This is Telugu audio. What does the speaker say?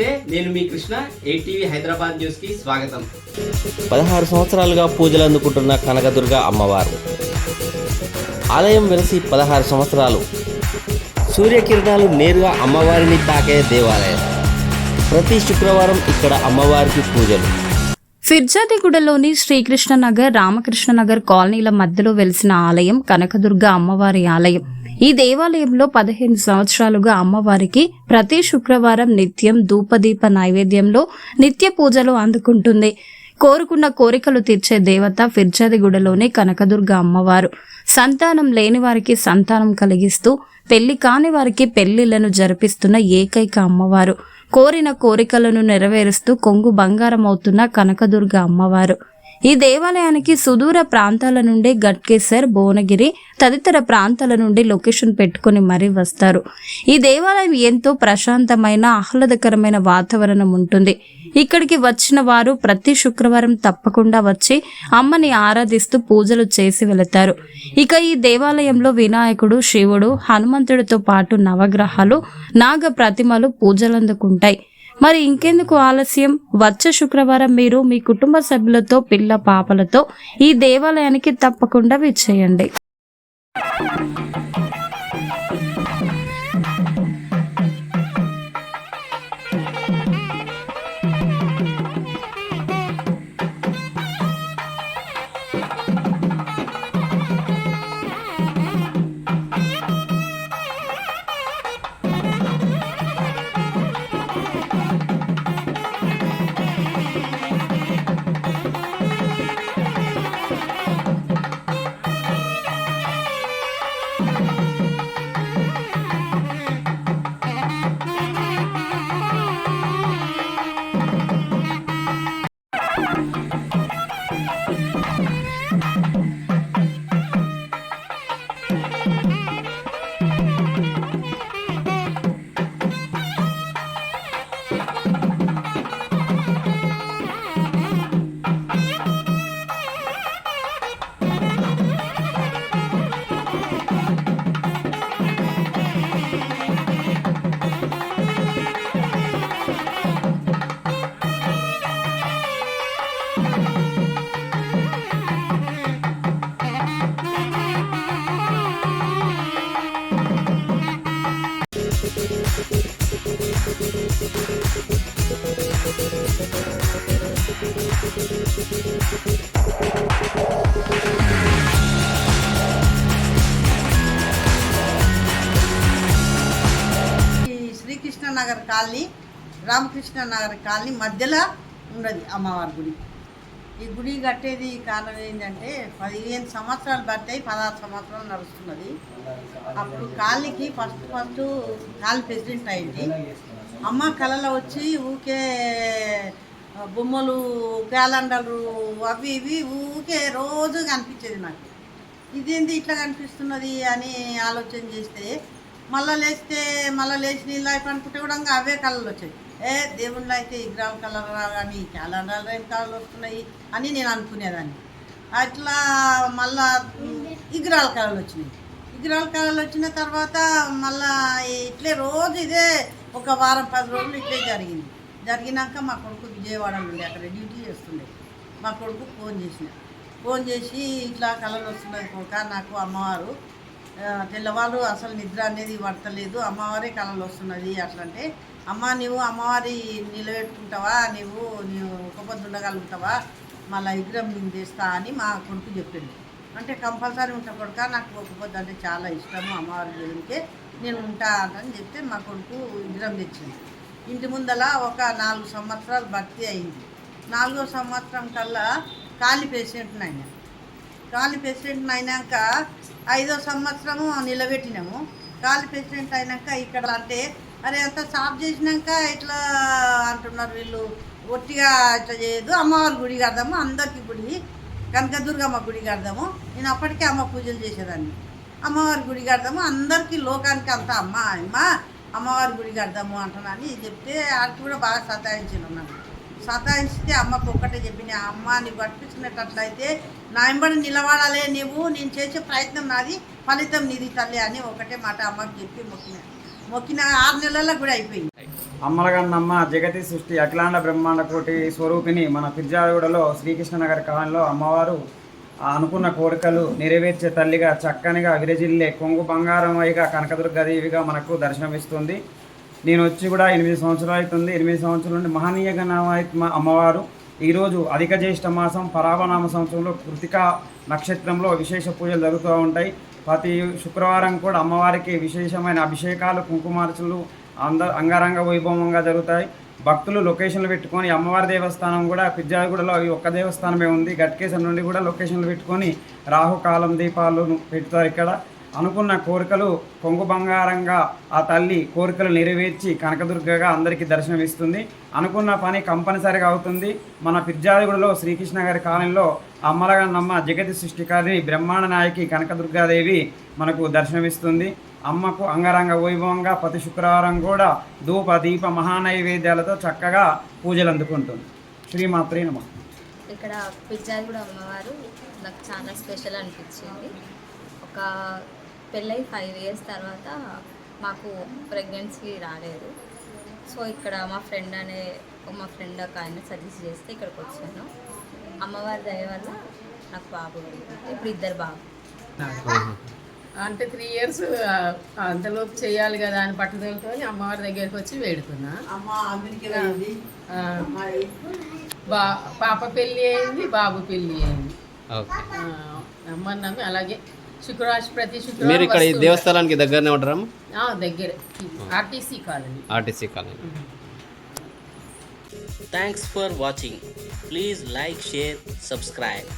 నమస్తే, నేను మీ కృష్ణ. ఏటీవీ హైదరాబాద్ న్యూస్ కి స్వాగతం. 16 సంవత్సరాలుగా పూజలు అందుకుంటున్న కనకదుర్గ అమ్మవారు ఆలయం వెలిసి 16 సంవత్సరాలు. సూర్యకిరణాలు నేరుగా అమ్మవారిని తాకే దేవాలయం. ప్రతి శుక్రవారం ఇక్కడ అమ్మవారికి పూజలు. ఫిర్జాదిగూడలోని శ్రీకృష్ణ నగర్, రామకృష్ణ నగర్ కాలనీల మధ్యలో వెలిసిన ఆలయం కనకదుర్గ అమ్మవారి ఆలయం. ఈ దేవాలయంలో 15 సంవత్సరాలుగా అమ్మవారికి ప్రతి శుక్రవారం నిత్యం ధూపదీప నైవేద్యంలో నిత్య పూజలు అందుకుంటుంది. కోరుకున్న కోరికలు తీర్చే దేవత ఫిర్జాదిగూడలోని కనకదుర్గ అమ్మవారు. సంతానం లేని వారికి సంతానం కలిగిస్తూ, పెళ్లి కాని వారికి పెళ్లిళ్లను జరిపిస్తున్న ఏకైక అమ్మవారు. కోరిన కోరికలను నెరవేరుస్తూ కొంగు బంగారం అవుతున్న కనకదుర్గ అమ్మవారు. ఈ దేవాలయానికి సుదూర ప్రాంతాల నుండి గట్కేసర్, భువనగిరి తదితర ప్రాంతాల నుండి లొకేషన్ పెట్టుకుని మరీ వస్తారు. ఈ దేవాలయం ఎంతో ప్రశాంతమైన, ఆహ్లాదకరమైన వాతావరణం ఉంటుంది. ఇక్కడికి వచ్చిన వారు ప్రతి శుక్రవారం తప్పకుండా వచ్చి అమ్మని ఆరాధిస్తూ పూజలు చేసి వెళతారు. ఇక ఈ దేవాలయంలో వినాయకుడు, శివుడు, హనుమంతుడితో పాటు నవగ్రహాలు, నాగ ప్రతిమలు పూజలందుకుంటాయి. మరి ఇంకెందుకు ఆలస్యం? వచ్చే శుక్రవారం మీరు మీ కుటుంబ సభ్యులతో, పిల్ల పాపలతో ఈ దేవాలయానికి తప్పకుండా విచ్చేయండి. శ్రీకృష్ణ నగర్ కాలనీ, రామకృష్ణ నగర్ కాలనీ మధ్యలో ఉన్నది అమ్మవారి గుడి. ఈ గుడి కట్టేది కారణం ఏంటంటే 15 సంవత్సరాలు బట్టి 16 సంవత్సరాలు నడుస్తున్నది. అప్పుడు కాలనీకి ఫస్ట్ కాలనీ ప్రెసిడెంట్ అయింది. అమ్మ కళలో వచ్చి ఊకే బొమ్మలు, క్యాలెండర్లు అవి ఇవి ఊకే రోజు కనిపించేది నాకు. ఇదేంటి ఇట్లా కనిపిస్తున్నది అని ఆలోచన చేస్తే మళ్ళీ లేచి నీళ్ళు అయిపోయి అనుకుంటే కూడా అవే కళలు వచ్చాయి. దేవుళ్ళు అయితే విగ్రహాల కలర్ కానీ క్యాలెండర్లు ఏం కళలు వస్తున్నాయి అని నేను అనుకునేదాన్ని. అట్లా మళ్ళా విగ్రహాల కళలు వచ్చినాయి. విగ్రహాల కళలు వచ్చిన తర్వాత మళ్ళా ఇట్లే రోజు ఇదే ఒక వారం 10 రోజులు ఇట్లే జరిగినాక మా కొడుకు విజయవాడలో ఉండే, అక్కడ డ్యూటీ చేస్తుండే. మా కొడుకు ఫోన్ చేసి ఇట్లా కళలు వస్తున్నది కొడుక, నాకు అమ్మవారు తెల్లవారు అసలు నిద్ర అనేది పడతలేదు, అమ్మవారే కళలు వస్తున్నది. అట్లంటే అమ్మ నువ్వు అమ్మవారి నిలబెట్టుకుంటావా, నీవు ఒక్కొక్కటి ఉండగలుగుతావా, మళ్ళీ విగ్రహం నేను చేస్తా అని మా కొడుకు చెప్పింది. అంటే కంపల్సరీ ఉంటా కొడుక, నాకు ఒక్కొక్కటి అంటే చాలా ఇష్టము, అమ్మవారి దేవునికే నేను ఉంటా అని చెప్తే మా కొడుకు విగ్రహం తెచ్చింది. ఇంటి ముందల ఒక 4 సంవత్సరాలు భర్తీ అయింది. 4వ సంవత్సరం కల్లా కాలి పేషెంట్ని అయినాక 5వ సంవత్సరము నిలబెట్టినాము. కాలి పేషెంట్ అయినాక ఇక్కడ అంటే అరే అంతా సాఫ్ చేసినాక ఇట్లా అంటున్నారు వీళ్ళు, ఒట్టిగా ఇట్లా చేయదు, అమ్మవారి గుడి కడదాము, అందరికీ గుడి కనకదుర్గమ్మ గుడి కడదాము. నేను అప్పటికే అమ్మ పూజలు చేసేదాన్ని. అమ్మవారి గుడి కడదాము, అందరికీ లోకానికి అంతా అమ్మవారి గుడి కడదాము అంటున్నాను చెప్తే ఆడికి కూడా బాగా సతాయించాను. నన్ను సతాయించితే అమ్మకు ఒక్కటే చెప్పిన, అమ్మ నీకు పట్టించినట్లయితే నా వెంబడి నిలబడాలే, నేను చేసే ప్రయత్నం నాది, ఫలితం నీది తల్లి అని ఒకటే మాట అమ్మకి చెప్పి మొక్కిన 6 నెలల్లో కూడా అయిపోయింది. అమ్మలగన్నమ్మ జగతి సృష్టి అఖిలాండ బ్రహ్మాండ కోటి స్వరూపిణి మన ఫిర్జాగూడలో శ్రీకృష్ణనగర్ కాలనీలో అమ్మవారు అనుకున్న కోరికలు నెరవేర్చే తల్లిగా చక్కనిగా విరజిల్లే కొంగు బంగారమైగా కనకదుర్గదేవిగా మనకు దర్శనమిస్తుంది. నేను వచ్చి కూడా 8 సంవత్సరాలు అవుతుంది. 8 సంవత్సరాల నుండి మహనీయంగా అమ్మవారు ఈరోజు అధిక జ్యేష్ఠ మాసం పరాభనామ సంవత్సరంలో కృతికా నక్షత్రంలో విశేష పూజలు జరుగుతూ ఉంటాయి. ప్రతి శుక్రవారం కూడా అమ్మవారికి విశేషమైన అభిషేకాలు కుంకుమార్చనలు అంగరంగ వైభవంగా జరుగుతాయి. భక్తులు లొకేషన్లు పెట్టుకొని అమ్మవారి దేవస్థానం కూడా ఫిర్జాగూడలో ఈ ఒక్క దేవస్థానమే ఉంది. గట్కేశ్వరం నుండి కూడా లొకేషన్లు పెట్టుకొని రాహుకాలం దీపాలు పెడతారు. ఇక్కడ అనుకున్న కోరికలు కొంగు బంగారంగా ఆ తల్లి కోరికలు నెరవేర్చి కనకదుర్గగా అందరికీ దర్శనమిస్తుంది. అనుకున్న పని కంపల్సరిగా అవుతుంది. మన ఫిర్జాగూడలో శ్రీకృష్ణనగర్ కాలనీలో అమ్మలగన్నమ్మ జగతి సృష్టికారిని బ్రహ్మాండ నాయకి కనకదుర్గాదేవి మనకు దర్శనమిస్తుంది. అమ్మకు అంగరంగ వైభవంగా ప్రతి శుక్రవారం కూడా ధూప దీప మహానైవేద్యాలతో చక్కగా పూజలు అందుకుంటుంది. శ్రీమాత్రే నమః. ఇక్కడ ఫిర్జాగూడ అమ్మవారు నాకు చాలా స్పెషల్ అనిపించింది. ఒక పెళ్ళై 5 years తర్వాత మాకు ప్రెగ్నెన్సీ రాలేదు. సో ఇక్కడ మా ఫ్రెండ్ ఒక ఆయన సజెస్ట్ చేస్తే ఇక్కడికి వచ్చాను. అమ్మవారి దయ వల్ల నాకు బాబు ఇప్పుడు 2 బాబు. అంటే 3 years అంతలోపు చేయాలి కదా అని పట్టుదలతో అమ్మవారి దగ్గరికి వచ్చి వేడుకున్నా. పాప పెళ్ళి అయింది, బాబు పెళ్ళి అయింది. నమ్మని నమ్మి అలాగే ప్రతి శుక్రవారం మీరు ఇక్కడ ఈ దేవస్థానానికి దగ్గరనే ఉంటారా? దగ్గరే RTC colony. Thanks for watching. Please like, share, subscribe.